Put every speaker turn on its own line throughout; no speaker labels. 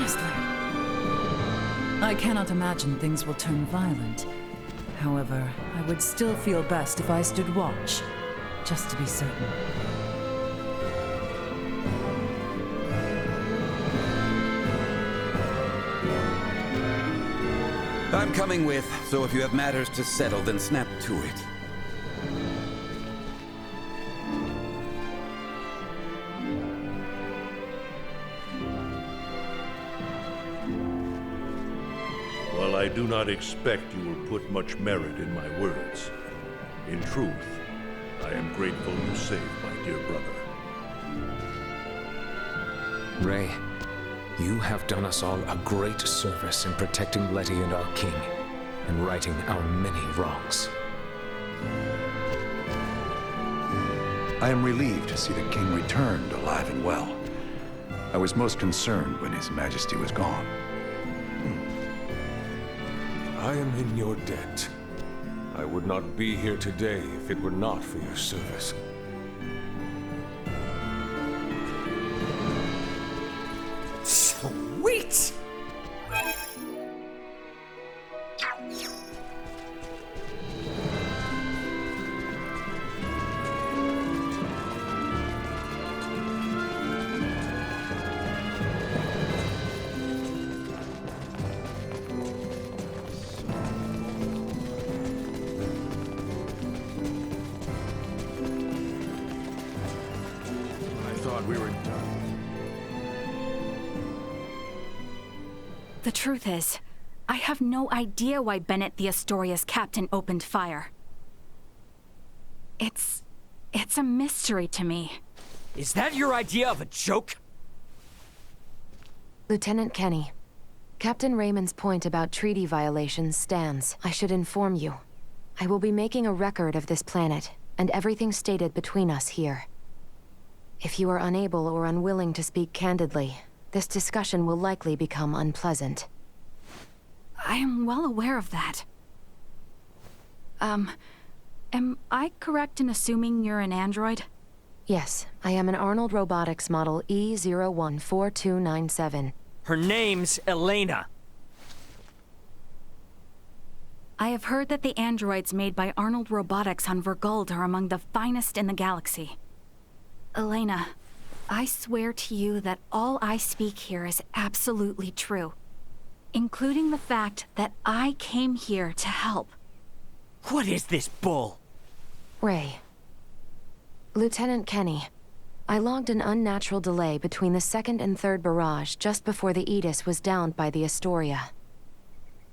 Honestly, I cannot imagine things will turn violent. However, I would still feel best if I stood watch, just to be certain.
I'm coming with, so if you have matters to settle, then snap to it.
While I do not expect you will put much merit in my words, in truth, I am grateful you saved my dear brother.
Ray, you have done us all a great service in protecting Letty and our king, and righting our many wrongs.
I am relieved to see the king returned alive and well. I was most concerned when His Majesty was gone.
I am in your debt. I would not be here today if it were not for your service.
Sweet!
We were done.
The truth is, I have no idea why Bennett the Astoria's captain opened fire. It's a mystery to me.
Is that your idea of a joke?
Lieutenant Kenny, Captain Raymond's point about treaty violations stands. I should inform you. I will be making a record of this planet, and everything stated between us here. If you are unable or unwilling to speak candidly, this discussion will likely become unpleasant.
I am well aware of that. Am I correct in assuming you're an android?
Yes, I am an Arnold Robotics model E014297.
Her name's Elena.
I have heard that the androids made by Arnold Robotics on Verguld are among the finest in the galaxy. Elena, I swear to you that all I speak here is absolutely true, including the fact that I came here to help.
What is this bull?
Ray. Lieutenant Kenny, I logged an unnatural delay between the second and third barrage just before the Aegis was downed by the Astoria.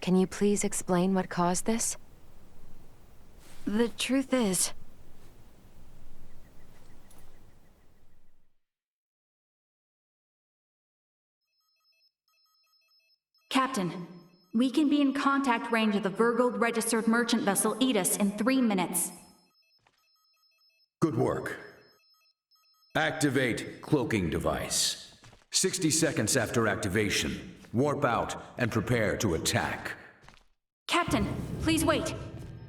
Can you please explain what caused this?
The truth is, Captain, we can be in contact range of the Verguld registered merchant vessel Aegis in 3 minutes.
Good work. Activate cloaking device. 60 seconds after activation, warp out and prepare to attack.
Captain, please wait.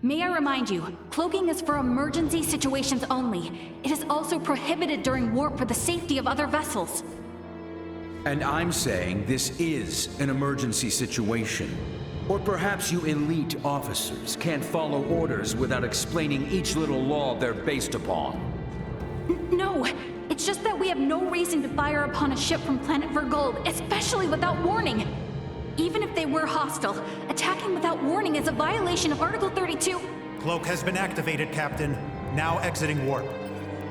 May I remind you, cloaking is for emergency situations only. It is also prohibited during warp for the safety of other vessels.
And I'm saying this is an emergency situation. Or perhaps you elite officers can't follow orders without explaining each little law they're based upon.
No, it's just that we have no reason to fire upon a ship from planet Verguld, especially without warning. Even if they were hostile, attacking without warning is a violation of Article 32.
Cloak has been activated, Captain. Now exiting warp.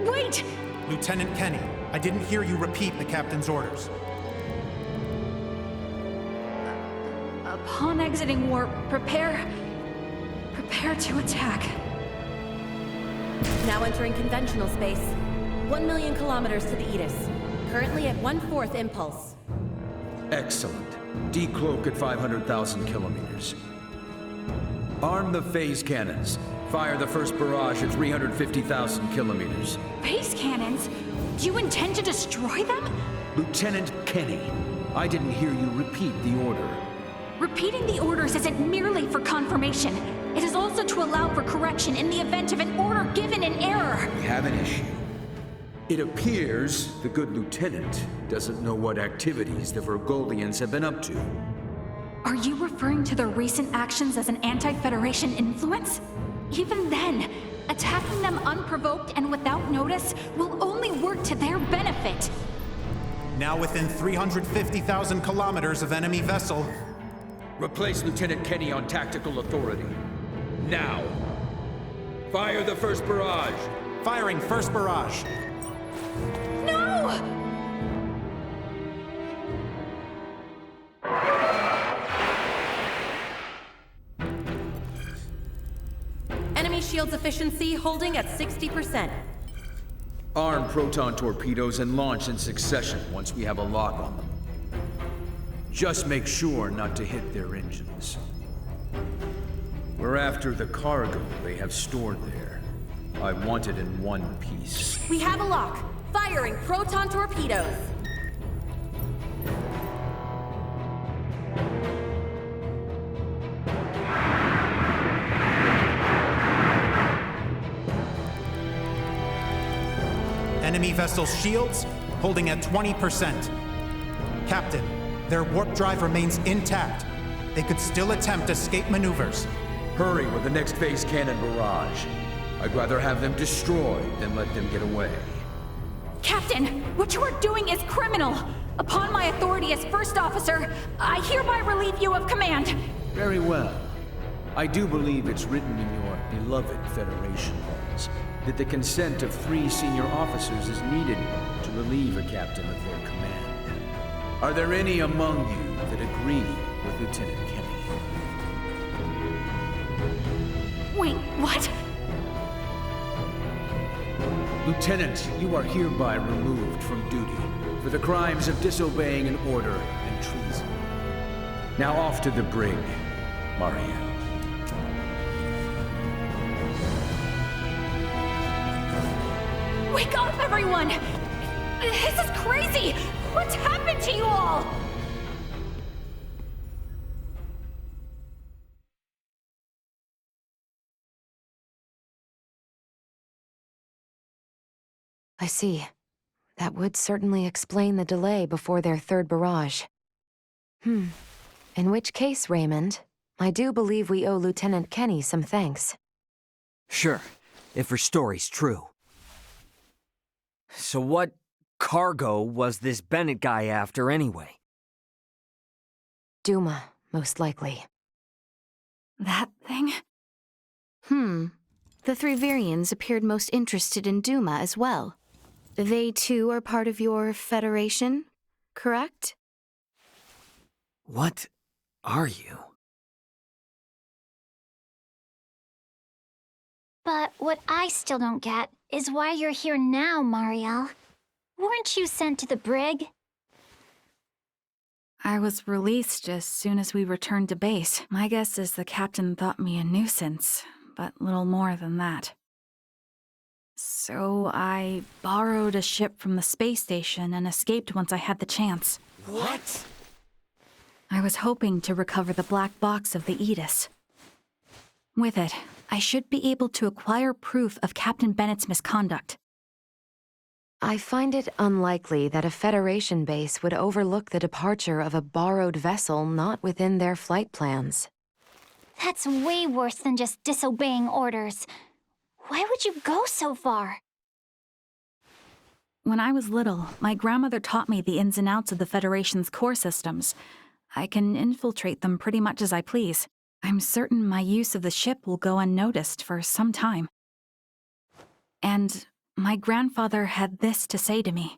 Wait!
Lieutenant Kenny, I didn't hear you repeat the captain's orders.
Upon exiting warp, prepare to attack.
Now entering conventional space. 1 million kilometers to the Aegis. Currently at 1/4 impulse.
Excellent. Decloak at 500,000 kilometers. Arm the phase cannons. Fire the first barrage at 350,000 kilometers.
Phase cannons? Do you intend to destroy them?
Lieutenant Kenny, I didn't hear you repeat the order.
Repeating the orders isn't merely for confirmation. It is also to allow for correction in the event of an order given in error.
We have an issue. It appears the good lieutenant doesn't know what activities the Vergolians have been up to.
Are you referring to their recent actions as an anti-Federation influence? Even then, attacking them unprovoked and without notice will only work to their benefit.
Now within 350,000 kilometers of enemy vessel.
Replace Lieutenant Kenny on tactical authority. Now! Fire the first barrage!
Firing first barrage.
No!
Enemy shield's efficiency holding at 60%.
Arm proton torpedoes and launch in succession once we have a lock on them. Just make sure not to hit their engines. We're after the cargo they have stored there. I want it in one piece.
We have a lock. Firing proton torpedoes.
Enemy vessel's shields holding at 20%. Captain, their warp drive remains intact. They could still attempt escape maneuvers.
Hurry with the next phase cannon barrage. I'd rather have them destroyed than let them get away.
Captain, what you are doing is criminal. Upon my authority as first officer, I hereby relieve you of command.
Very well. I do believe it's written in your beloved Federation laws that the consent of 3 senior officers is needed to relieve a captain of their command. Are there any among you that agree with Lieutenant Kenny?
Wait, what?
Lieutenant, you are hereby removed from duty for the crimes of disobeying an order and treason. Now off to the brig, Mariel.
Wake up, everyone! This is crazy! What's happened to you all?
I see. That would certainly explain the delay before their third barrage. In which case, Raymond, I do believe we owe Lieutenant Kenny some thanks.
Sure, if her story's true. So what cargo was this Bennett guy after anyway?
Duma, most likely.
That thing?
The 3 Virians appeared most interested in Duma as well. They too are part of your Federation, correct?
What are you?
But what I still don't get is why you're here now, Mariel. Weren't you sent to the brig?
I was released as soon as we returned to base. My guess is the captain thought me a nuisance, but little more than that. So I borrowed a ship from the space station and escaped once I had the chance.
What?
I was hoping to recover the black box of the Aetis. With it, I should be able to acquire proof of Captain Bennett's misconduct.
I find it unlikely that a Federation base would overlook the departure of a borrowed vessel not within their flight plans.
That's way worse than just disobeying orders. Why would you go so far?
When I was little, my grandmother taught me the ins and outs of the Federation's core systems. I can infiltrate them pretty much as I please. I'm certain my use of the ship will go unnoticed for some time. And my grandfather had this to say to me.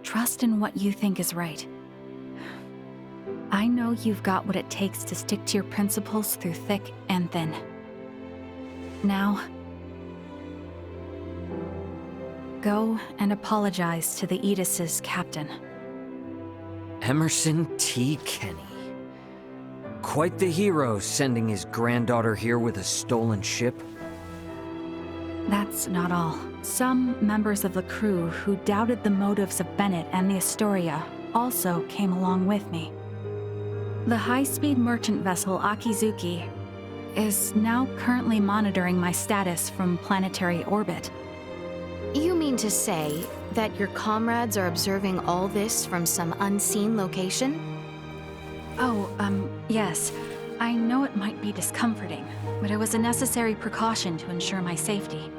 Trust in what you think is right. I know you've got what it takes to stick to your principles through thick and thin. Now, go and apologize to the Aetis's captain.
Emerson T. Kenny. Quite the hero sending his granddaughter here with a stolen ship.
That's not all. Some members of the crew who doubted the motives of Bennett and the Astoria also came along with me. The high-speed merchant vessel Akizuki is now currently monitoring my status from planetary orbit.
You mean to say that your comrades are observing all this from some unseen location?
Oh, yes. I know it might be discomforting, but it was a necessary precaution to ensure my safety.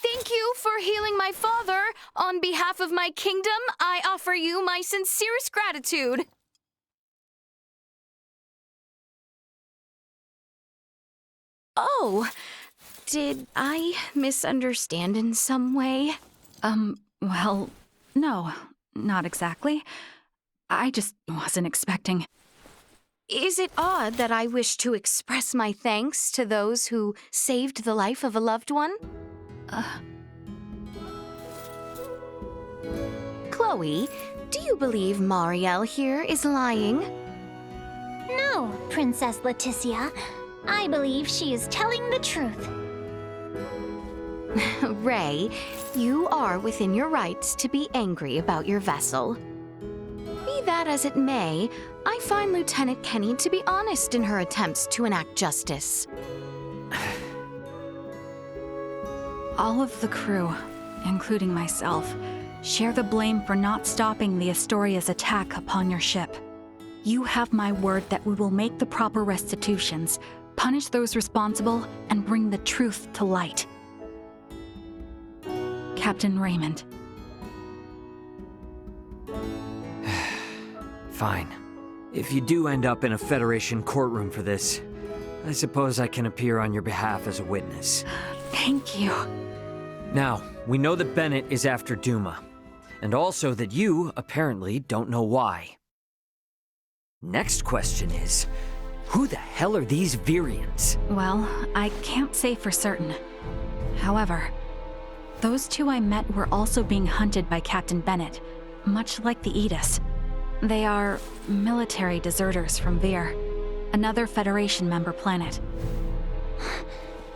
Thank you for healing my father. On behalf of my kingdom, I offer you my sincerest gratitude. Oh, did I misunderstand in some way?
Well, no, not exactly. I just wasn't expecting.
Is it odd that I wish to express my thanks to those who saved the life of a loved one? Chloe, do you believe Mariel here is lying?
No, Princess Leticia. I believe she is telling the truth.
Ray, you are within your rights to be angry about your vessel. Be that as it may, I find Lieutenant Kenny to be honest in her attempts to enact justice.
All of the crew, including myself, share the blame for not stopping the Astoria's attack upon your ship. You have my word that we will make the proper restitutions, punish those responsible, and bring the truth to light. Captain Raymond.
Fine. If you do end up in a Federation courtroom for this, I suppose I can appear on your behalf as a witness.
Thank you.
Now, we know that Bennett is after Duma, and also that you, apparently, don't know why. Next question is, who the hell are these Virians?
Well, I can't say for certain. However, those two I met were also being hunted by Captain Bennett, much like the Aegis. They are military deserters from Vir, another Federation member planet.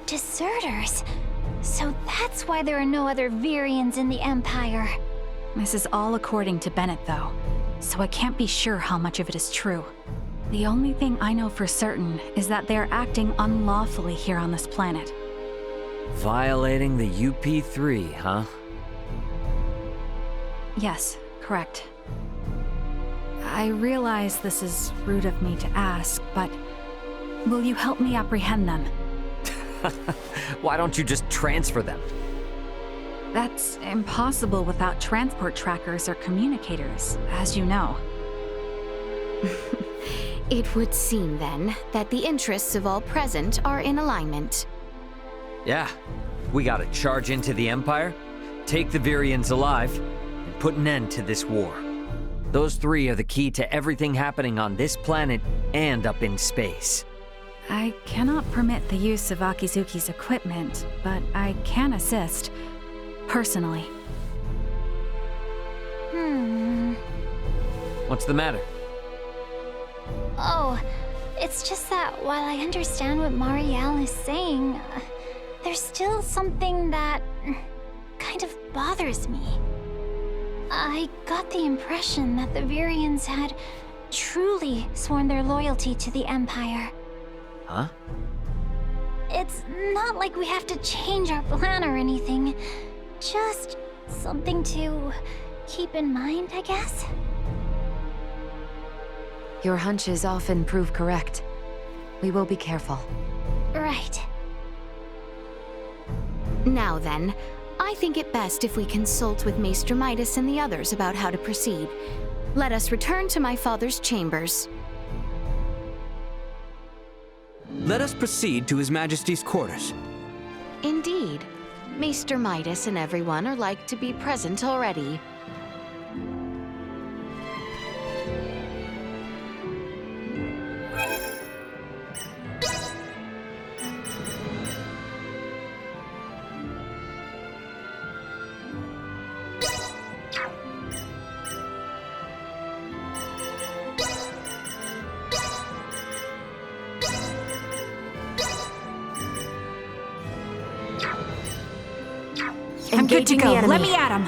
Deserters? So that's why there are no other Virians in the Empire.
This is all according to Bennett, though, so I can't be sure how much of it is true. The only thing I know for certain is that they are acting unlawfully here on this planet.
Violating the UP3, huh?
Yes, correct. I realize this is rude of me to ask, but will you help me apprehend them?
Why don't you just transfer them?
That's impossible without transport trackers or communicators, as you know.
It would seem, then, that the interests of all present are in alignment.
Yeah, we gotta charge into the Empire, take the Virians alive, and put an end to this war. Those three are the key to everything happening on this planet and up in space.
I cannot permit the use of Akizuki's equipment, but I can assist, personally.
What's the matter?
Oh, it's just that while I understand what Mariel is saying, there's still something that kind of bothers me. I got the impression that the Virians had truly sworn their loyalty to the Empire.
Huh?
It's not like we have to change our plan or anything. Just something to keep in mind, I guess?
Your hunches often prove correct. We will be careful.
Right.
Now then, I think it best if we consult with Maester Midas and the others about how to proceed. Let us return to my father's chambers.
Let us proceed to His Majesty's quarters.
Indeed. Maester Midas and everyone are like to be present already.
I'm good to go. Let me at him.